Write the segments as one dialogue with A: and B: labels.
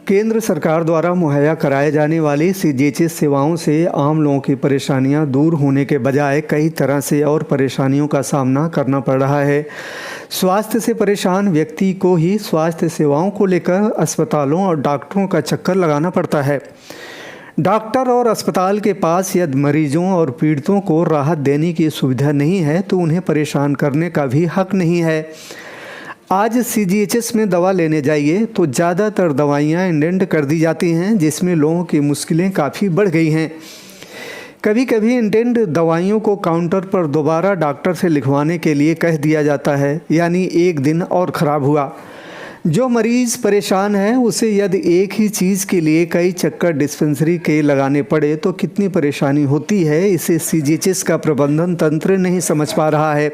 A: केंद्र सरकार द्वारा मुहैया कराए जाने वाली सीजीएचएस सेवाओं से आम लोगों की परेशानियां दूर होने के बजाय कई तरह से और परेशानियों का सामना करना पड़ रहा है। स्वास्थ्य से परेशान व्यक्ति को ही स्वास्थ्य सेवाओं को लेकर अस्पतालों और डॉक्टरों का चक्कर लगाना पड़ता है। डॉक्टर और अस्पताल के पास यदि मरीजों और पीड़ितों को राहत देने की सुविधा नहीं है तो उन्हें परेशान करने का भी हक नहीं है। आज सीजीएचएस में दवा लेने जाइए तो ज़्यादातर दवाइयाँ इंडेंट कर दी जाती हैं, जिसमें लोगों की मुश्किलें काफ़ी बढ़ गई हैं। कभी कभी इंडेंट दवाइयों को काउंटर पर दोबारा डॉक्टर से लिखवाने के लिए कह दिया जाता है, यानी एक दिन और ख़राब हुआ। जो मरीज़ परेशान है उसे यदि एक ही चीज़ के लिए कई चक्कर डिस्पेंसरी के लगाने पड़े तो कितनी परेशानी होती है, इसे सीजीएचएस का प्रबंधन तंत्र नहीं समझ पा रहा है।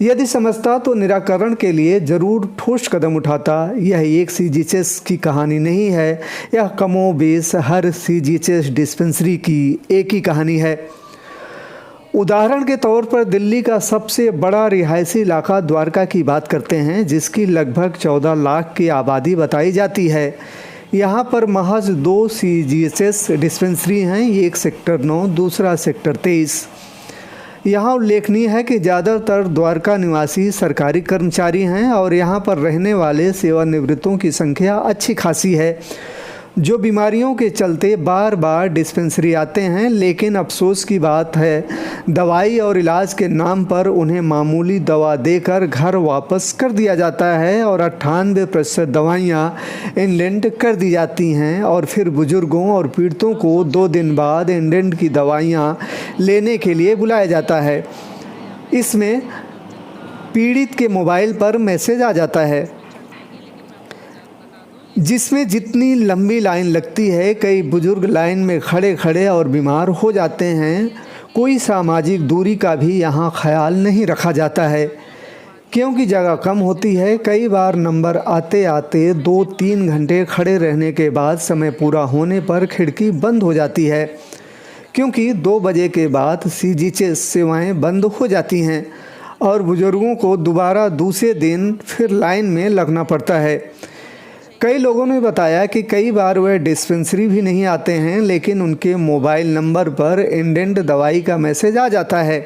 A: यदि समझता तो निराकरण के लिए ज़रूर ठोस कदम उठाता। यह एक सीजीएचएस की कहानी नहीं है, यह कमोबेश हर सीजीएचएस डिस्पेंसरी की एक ही कहानी है। उदाहरण के तौर पर दिल्ली का सबसे बड़ा रिहायशी इलाका द्वारका की बात करते हैं, जिसकी लगभग 14 लाख की आबादी बताई जाती है। यहाँ पर महज 2 सीजीएचएस डिस्पेंसरी हैं, एक सेक्टर 9, दूसरा सेक्टर 23। यहाँ उल्लेखनीय है कि ज़्यादातर द्वारका निवासी सरकारी कर्मचारी हैं और यहाँ पर रहने वाले सेवानिवृत्तों की संख्या अच्छी खासी है, जो बीमारियों के चलते बार बार डिस्पेंसरी आते हैं। लेकिन अफसोस की बात है, दवाई और इलाज के नाम पर उन्हें मामूली दवा देकर घर वापस कर दिया जाता है और 98% दवाइयाँ इंडेंट कर दी जाती हैं और फिर बुजुर्गों और पीड़ितों को 2 दिन बाद इंडेंट की दवाइयाँ लेने के लिए बुलाया जाता है। इसमें पीड़ित के मोबाइल पर मैसेज आ जाता है, जिसमें जितनी लंबी लाइन लगती है, कई बुजुर्ग लाइन में खड़े खड़े और बीमार हो जाते हैं। कोई सामाजिक दूरी का भी यहाँ ख्याल नहीं रखा जाता है, क्योंकि जगह कम होती है। कई बार नंबर आते आते 2-3 घंटे खड़े रहने के बाद समय पूरा होने पर खिड़की बंद हो जाती है, क्योंकि 2 बजे के बाद सीजीएचएस सेवाएं बंद हो जाती हैं और बुजुर्गों को दोबारा दूसरे दिन फिर लाइन में लगना पड़ता है। कई लोगों ने बताया कि कई बार वह डिस्पेंसरी भी नहीं आते हैं, लेकिन उनके मोबाइल नंबर पर इंडेंट दवाई का मैसेज आ जाता है।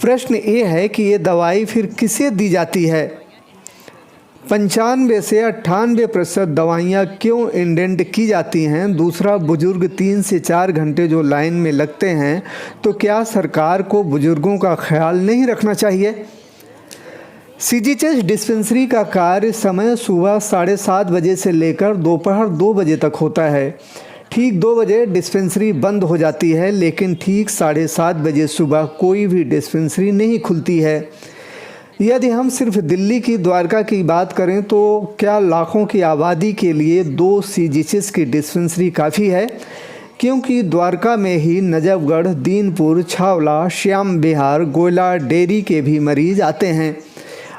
A: प्रश्न ये है कि ये दवाई फिर किसे दी जाती है? 95 से 98% दवाइयाँ क्यों इंडेंट की जाती हैं? दूसरा, बुजुर्ग 3 से 4 घंटे जो लाइन में लगते हैं, तो क्या सरकार को बुजुर्गों का ख्याल नहीं रखना चाहिए? सीजीएचएस डिस्पेंसरी का कार्य समय सुबह 7:30 बजे से लेकर दोपहर 2 बजे तक होता है। ठीक 2 बजे डिस्पेंसरी बंद हो जाती है, लेकिन ठीक 7:30 बजे सुबह कोई भी डिस्पेंसरी नहीं खुलती है। यदि हम सिर्फ दिल्ली की द्वारका की बात करें तो क्या लाखों की आबादी के लिए 2 सीजीएचएस की डिस्पेंसरी काफ़ी है? क्योंकि द्वारका में ही नजफगढ़, दीनपुर, छावला, श्याम विहार, गोयला, डेरी के भी मरीज आते हैं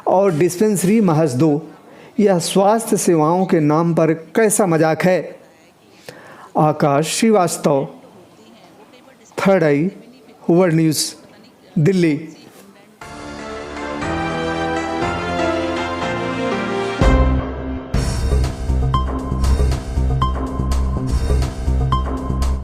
A: और डिस्पेंसरी महज 2। यह स्वास्थ्य सेवाओं के नाम पर कैसा मजाक है? आकाश श्रीवास्तव, 3rd आई वर्ल्ड न्यूज़, दिल्ली।